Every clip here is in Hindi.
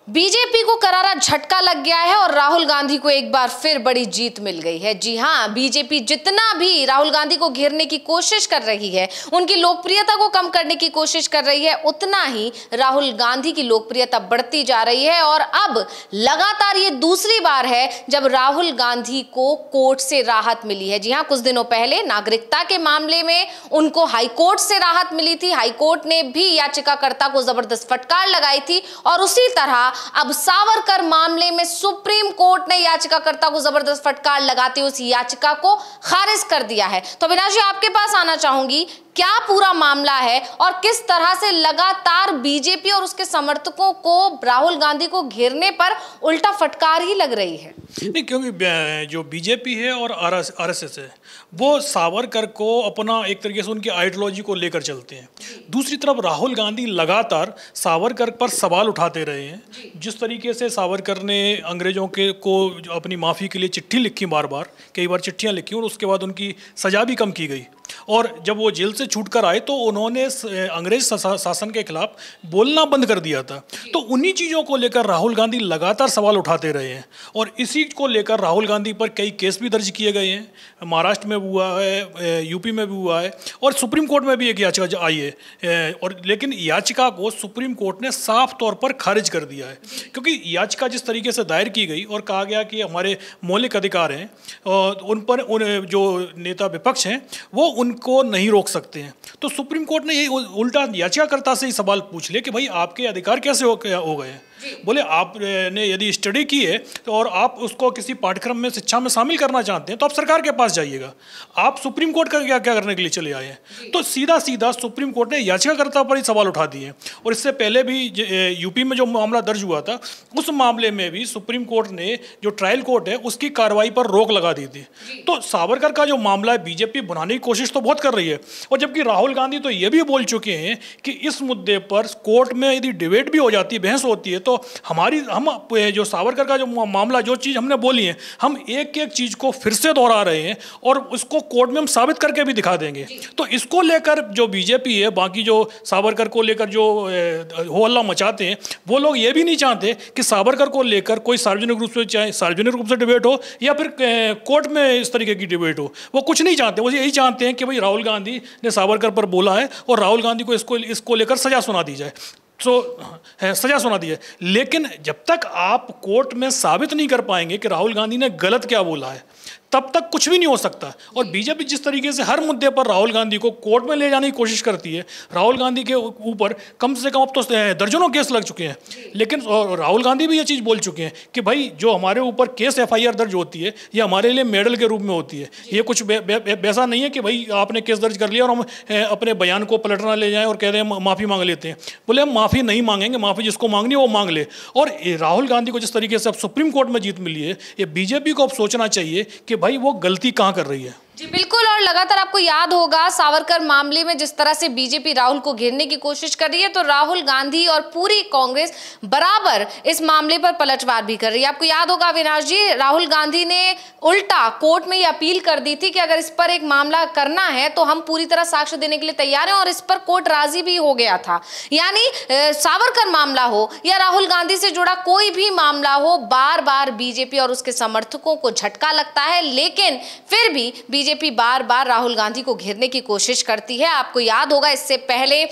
बीजेपी को करारा झटका लग गया है और राहुल गांधी को एक बार फिर बड़ी जीत मिल गई है। जी हां, बीजेपी जितना भी राहुल गांधी को घेरने की कोशिश कर रही है, उनकी लोकप्रियता को कम करने की कोशिश कर रही है, उतना ही राहुल गांधी की लोकप्रियता बढ़ती जा रही है। और अब लगातार ये दूसरी बार है जब राहुल गांधी को कोर्ट से राहत मिली है। जी हां, कुछ दिनों पहले नागरिकता के मामले में उनको हाईकोर्ट से राहत मिली थी। हाईकोर्ट ने भी याचिकाकर्ता को जबरदस्त फटकार लगाई थी और उसी तरह अब सावरकर मामले में सुप्रीम कोर्ट ने याचिकाकर्ता को जबरदस्त फटकार लगाते हुए उस याचिका को खारिज कर दिया है। तो अविनाश जी, आपके पास आना चाहूंगी, क्या पूरा मामला है और किस तरह से लगातार बीजेपी और उसके समर्थकों को राहुल गांधी को घेरने पर उल्टा फटकार ही लग रही है? नहीं, क्योंकि जो बीजेपी है और आरएसएस है वो सावरकर को अपना एक तरीके से उनकी आइडियोलॉजी को लेकर चलते हैं। दूसरी तरफ राहुल गांधी लगातार सावरकर पर सवाल उठाते रहे हैं। जिस तरीके से सावरकर ने अंग्रेजों को अपनी माफ़ी के लिए चिट्ठी लिखी, बार बार कई बार चिट्ठियां लिखी और उसके बाद उनकी सज़ा भी कम की गई और जब वो जेल से छूट कर आए तो उन्होंने अंग्रेज शासन के खिलाफ बोलना बंद कर दिया था। तो उन्हीं चीज़ों को लेकर राहुल गांधी लगातार सवाल उठाते रहे हैं और इसी को लेकर राहुल गांधी पर कई केस भी दर्ज किए गए हैं। महाराष्ट्र में भी हुआ है, यूपी में भी हुआ है और सुप्रीम कोर्ट में भी एक याचिका आई है और लेकिन याचिका को सुप्रीम कोर्ट ने साफ तौर पर खारिज कर दिया है, क्योंकि याचिका जिस तरीके से दायर की गई और कहा गया कि हमारे मौलिक अधिकार हैं और उन जो नेता विपक्ष हैं वो उनको नहीं रोक सकते हैं। तो सुप्रीम कोर्ट ने ये उल्टा याचिकाकर्ता से ही सवाल पूछ लिया कि भाई आपके अधिकार कैसे हो गए हैं। बोले आपने यदि स्टडी की है तो और आप उसको किसी पाठ्यक्रम में, शिक्षा में शामिल करना चाहते हैं तो आप सरकार के पास जाइएगा, आप सुप्रीम कोर्ट का क्या करने के लिए चले आए हैं। तो सीधा सीधा सुप्रीम कोर्ट ने याचिकाकर्ता पर ही सवाल उठा दिए। और इससे पहले भी यूपी में जो मामला दर्ज हुआ था उस मामले में भी सुप्रीम कोर्ट ने जो ट्रायल कोर्ट है उसकी कार्रवाई पर रोक लगा दी थी। तो सावरकर का जो मामला है बीजेपी बनाने की कोशिश तो बहुत कर रही है और जबकि राहुल गांधी तो ये भी बोल चुके हैं कि इस मुद्दे पर कोर्ट में यदि डिबेट भी हो जाती है, बहस होती है, तो हम जो सावरकर का जो मामला, जो चीज़ हमने बोली है, हम एक एक चीज़ को फिर से दोहरा रहे हैं और उसको कोर्ट में हम साबित करके भी दिखा देंगे। तो इसको लेकर जो बीजेपी है, बाकी जो सावरकर को लेकर जो हो हल्ला मचाते हैं, वो लोग ये भी नहीं चाहते कि सावरकर को लेकर कोई सार्वजनिक रूप से, चाहे सार्वजनिक रूप से डिबेट हो या फिर कोर्ट में इस तरीके की डिबेट हो, वो कुछ नहीं चाहते। वो यही चाहते हैं कि भाई राहुल गांधी ने सावरकर पर बोला है और राहुल गांधी को इसको लेकर सजा सुना दी जाए। तो सजा सुना दी है, लेकिन जब तक आप कोर्ट में साबित नहीं कर पाएंगे कि राहुल गांधी ने गलत क्या बोला है तब तक कुछ भी नहीं हो सकता। और बीजेपी जिस तरीके से हर मुद्दे पर राहुल गांधी को कोर्ट में ले जाने की कोशिश करती है, राहुल गांधी के ऊपर कम से कम अब तो दर्जनों केस लग चुके हैं, लेकिन राहुल गांधी भी ये चीज़ बोल चुके हैं कि भाई जो हमारे ऊपर केस एफआईआर दर्ज होती है ये हमारे लिए मेडल के रूप में होती है। ये कुछ वैसा नहीं है कि भाई आपने केस दर्ज कर लिया और हम अपने बयान को पलटना ले जाएं और कह रहे हैं माफ़ी मांग लेते हैं। बोले हम माफ़ी नहीं मांगेंगे, माफ़ी जिसको मांगनी है वो मांग ले। और राहुल गांधी को जिस तरीके से अब सुप्रीम कोर्ट में जीत मिली है, ये बीजेपी को अब सोचना चाहिए कि भाई वो गलती कहां कर रही है। जी बिल्कुल, और लगातार आपको याद होगा सावरकर मामले में जिस तरह से बीजेपी राहुल को घेरने की कोशिश कर रही है, तो राहुल गांधी और पूरी कांग्रेस बराबर इस मामले पर पलटवार भी कर रही है। आपको याद होगा अविनाश जी, राहुल गांधी ने उल्टा कोर्ट में ये अपील कर दी थी कि अगर इस पर एक मामला करना है तो हम पूरी तरह साक्ष्य देने के लिए तैयार हैं, और इस पर कोर्ट राजी भी हो गया था। यानी सावरकर मामला हो या राहुल गांधी से जुड़ा कोई भी मामला हो, बार बार बीजेपी और उसके समर्थकों को झटका लगता है, लेकिन फिर भी बीजेपी बार बार राहुल गांधी को घेरने की कोशिश करती है। आपको याद होगा इससे पहले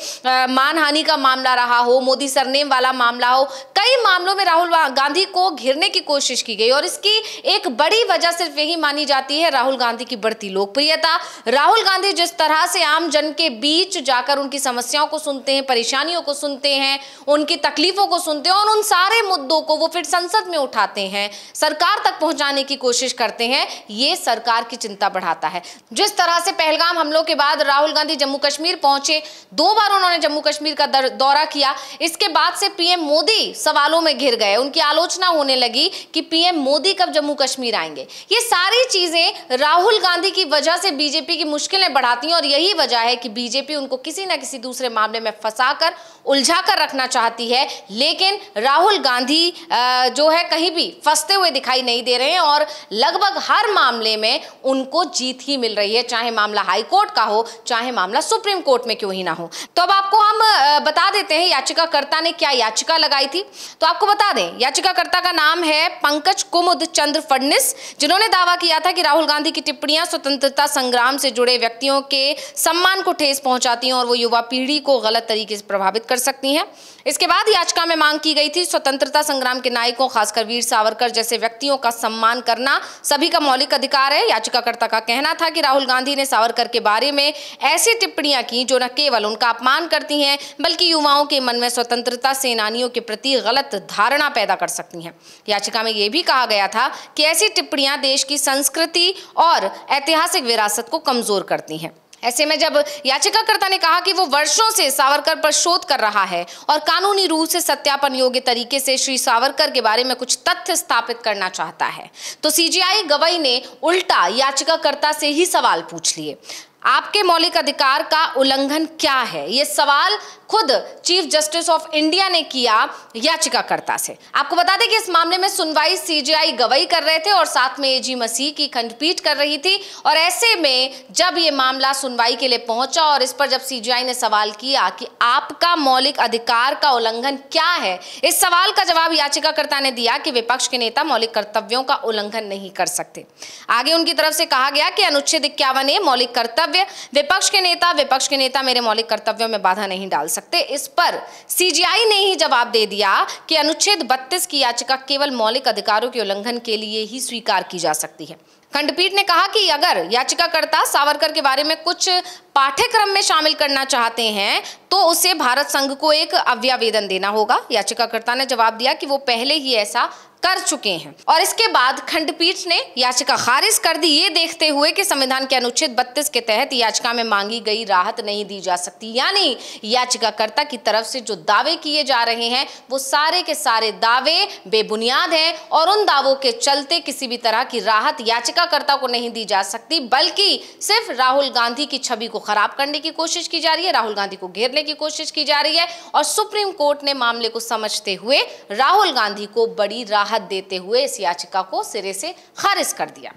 मानहानि का मामला रहा हो, मोदी सरनेम वाला मामला हो, कई मामलों में राहुल गांधी को घेरने की कोशिश की गई और इसकी एक बड़ी वजह सिर्फ यही मानी जाती है राहुल गांधी की बढ़ती लोकप्रियता। राहुल गांधी जिस तरह से आम जन के बीच जाकर उनकी समस्याओं को सुनते हैं, परेशानियों को सुनते हैं, उनकी तकलीफों को सुनते हैं और उन सारे मुद्दों को वो फिर संसद में उठाते हैं, सरकार तक पहुंचाने की कोशिश करते हैं, ये सरकार की चिंता बढ़ाता है। जिस तरह से पहलगाम हमलों के बाद राहुल गांधी जम्मू कश्मीर पहुंचे, 2 बार उन्होंने जम्मू कश्मीर का दौरा किया, इसके बाद से पीएम मोदी सवालों में घिर गए। उनकी आलोचना होने लगी कि पीएम मोदी कब जम्मू कश्मीर आएंगे। ये सारी चीजें राहुल गांधी की वजह से बीजेपी की मुश्किलें बढ़ाती हैं और यही वजह है कि बीजेपी उनको किसी ना किसी दूसरे मामले में फंसाकर, उलझाकर रखना चाहती है। लेकिन राहुल गांधी जो है कहीं भी फंसते हुए दिखाई नहीं दे रहे हैं और लगभग हर मामले में उनको जीत जीत ही मिल रही है, चाहे मामला हाई कोर्ट का हो, चाहे मामला सुप्रीम कोर्ट में क्यों ही ना हो। तो अब आपको हम बता देते हैं याचिकाकर्ता ने क्या याचिका लगाई थी। तो आपको बता दें, याचिकाकर्ता का नाम है पंकज कुमुद चंद्र फडणिस, जिन्होंने दावा किया था कि राहुल गांधी की टिप्पणियां स्वतंत्रता संग्राम से जुड़े व्यक्तियों के सम्मान को ठेस पहुंचाती हैं और वो युवा पीढ़ी को गलत तरीके से प्रभावित कर सकती हैं। इसके बाद याचिका में मांग की गई थी स्वतंत्रता संग्राम के नायकों, खासकर वीर सावरकर जैसे व्यक्तियों का सम्मान करना सभी का मौलिक अधिकार है। याचिकाकर्ता का कहना था कि राहुल गांधी ने सावरकर के बारे में ऐसी टिप्पणियां की जो न केवल उनका अपमान करती हैं बल्कि युवाओं के मन में स्वतंत्रता सेनानियों के प्रति गलत धारणा पैदा कर सकती हैं। याचिका में यह भी कहा गया था कि ऐसी टिप्पणियां देश की संस्कृति और ऐतिहासिक विरासत को कमजोर करती हैं। ऐसे में जब याचिकाकर्ता ने कहा कि वो वर्षों से सावरकर पर शोध कर रहा है और कानूनी रूप से सत्यापन योग्य तरीके से श्री सावरकर के बारे में कुछ तथ्य स्थापित करना चाहता है, तो सीजेआई गवाई ने उल्टा याचिकाकर्ता से ही सवाल पूछ लिए। आपके मौलिक अधिकार का उल्लंघन क्या है? ये सवाल खुद चीफ जस्टिस ऑफ इंडिया ने किया याचिकाकर्ता से। आपको बता दें कि इस मामले में सुनवाई सीजेआई गवाही कर रहे थे और साथ में एजी मसीह की खंडपीठ कर रही थी। और ऐसे में जब ये मामला सुनवाई के लिए पहुंचा और इस पर जब सीजेआई ने सवाल किया कि आपका मौलिक अधिकार का उल्लंघन क्या है, इस सवाल का जवाब याचिकाकर्ता ने दिया कि विपक्ष के नेता मौलिक कर्तव्यों का उल्लंघन नहीं कर सकते। आगे उनकी तरफ से कहा गया कि अनुच्छेद 51A मौलिक कर्तव्य, विपक्ष के नेता मेरे मौलिक कर्तव्यों में बाधा नहीं डाल सकते। इस पर सीजेआई ने ही जवाब दे दिया कि अनुच्छेद 32 की याचिका केवल मौलिक अधिकारों के उल्लंघन के लिए ही स्वीकार की जा सकती है। खंडपीठ ने कहा कि अगर याचिकाकर्ता सावरकर के बारे में कुछ पाठ्यक्रम में शामिल करना चाहते हैं तो उसे भारत संघ को एक अव्यावेदन देना होगा। याचिकाकर्ता ने जवाब दिया कि वो पहले ही ऐसा कर चुके हैं और इसके बाद खंडपीठ ने याचिका खारिज कर दी, ये देखते हुए कि संविधान के अनुच्छेद 32 के तहत याचिका में मांगी गई राहत नहीं दी जा सकती। यानी याचिकाकर्ता की तरफ से जो दावे किए जा रहे हैं वो सारे के सारे दावे बेबुनियाद हैं और उन दावों के चलते किसी भी तरह की राहत याचिकाकर्ता को नहीं दी जा सकती, बल्कि सिर्फ राहुल गांधी की छवि को खराब करने की कोशिश की जा रही है, राहुल गांधी को घेरने की कोशिश की जा रही है। और सुप्रीम कोर्ट ने मामले को समझते हुए राहुल गांधी को बड़ी राहत देते हुए इस याचिका को सिरे से खारिज कर दिया।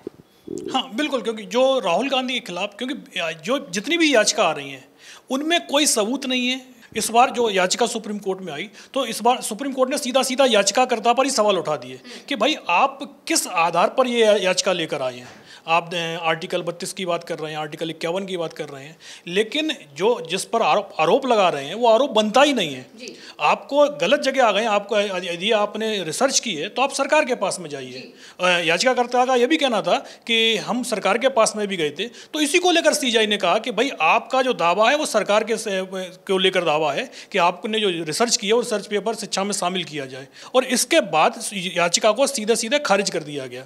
हाँ बिल्कुल, क्योंकि जो राहुल गांधी के खिलाफ, क्योंकि जो जितनी भी याचिका आ रही हैं उनमें कोई सबूत नहीं है। इस बार जो याचिका सुप्रीम कोर्ट में आई तो इस बार सुप्रीम कोर्ट ने सीधा सीधा याचिकाकर्ता पर ही सवाल उठा दिए कि भाई आप किस आधार पर ये याचिका लेकर आए हैं। आप आर्टिकल 32 की बात कर रहे हैं, आर्टिकल 51 की बात कर रहे हैं, लेकिन जो जिस पर आरोप लगा रहे हैं वो आरोप बनता ही नहीं है। आपको गलत जगह आ गए हैं। आपको यदि आपने रिसर्च की है तो आप सरकार के पास में जाइए। याचिकाकर्ता का यह भी कहना था कि हम सरकार के पास में भी गए थे, तो इसी को लेकर सीजेआई ने कहा कि भाई आपका जो दावा है वो सरकार को लेकर दावा है कि आपने जो रिसर्च की है वो रिसर्च पेपर शिक्षा में शामिल किया जाए, और इसके बाद याचिका को सीधे सीधे खारिज कर दिया गया।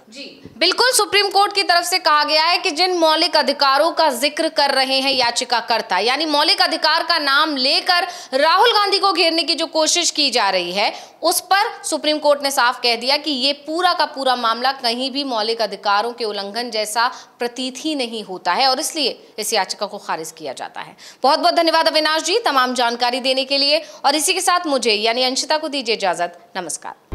बिल्कुल, सुप्रीम कोर्ट की तरफ से कहा गया है कि जिन मौलिक अधिकारों का जिक्र कर रहे हैं याचिकाकर्ता, यानी मौलिक अधिकार का नाम लेकर राहुल गांधी को घेरने की जो कोशिश की जा रही है, उस पर सुप्रीम कोर्ट ने साफ कह दिया कि ये पूरा का पूरा मामला कहीं भी मौलिक अधिकारों के उल्लंघन जैसा प्रतीत ही नहीं होता है और इसलिए इस याचिका को खारिज किया जाता है। बहुत बहुत धन्यवाद अविनाश जी तमाम जानकारी देने के लिए, और इसी के साथ मुझे यानी अंशिता को दीजिए इजाजत। नमस्कार।